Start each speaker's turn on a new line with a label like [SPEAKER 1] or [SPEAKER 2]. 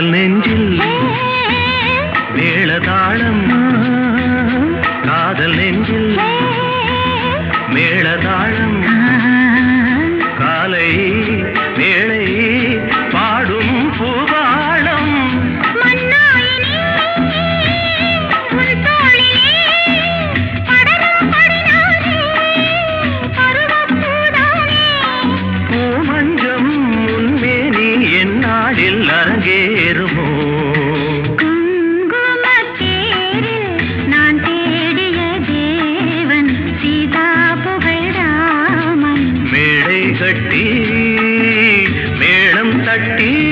[SPEAKER 1] காதல் நெஞ்சில் மேளதாளம் காதல் நெஞ்சில் மேளதாளம் காலை வேளை பாடும் பூபாளம் பூமஞ்சம் முன்மேனி என்னாளில் அரங்கேறுமோ கட்டி மேளம் தட்டி